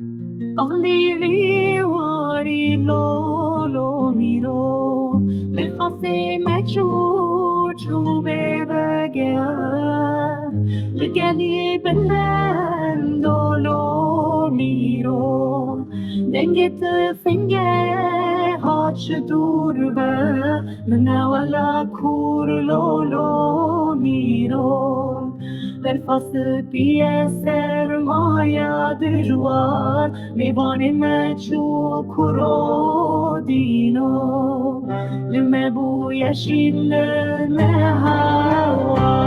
قلبي واري لولو ميرو لخاصي مجروح وببقى لقالي بلند لولو ميرو دنجت فنجة هاتش دور با منا ولا كور لولو ميرو در فصل بی سرمایه دجوار میوان مچو کرو دینو لمه بویشین لمه هوا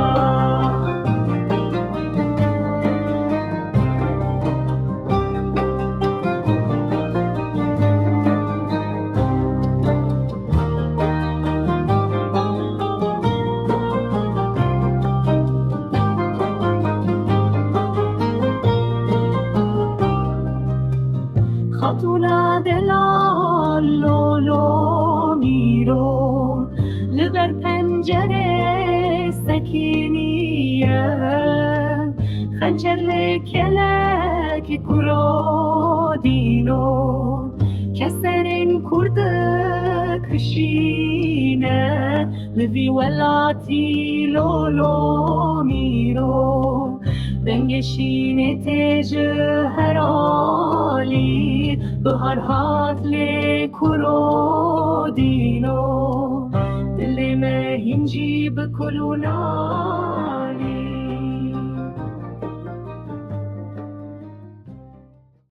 خطونا دلال لولو میرو لبر پنجره سکینیه خنجر لکلک کرو دینو کسرین کرد کشینه لوی ولاتی لولو میرو بنگشین تجهرالی بهار هات لکرو دینو دل مهینجی بکلونالی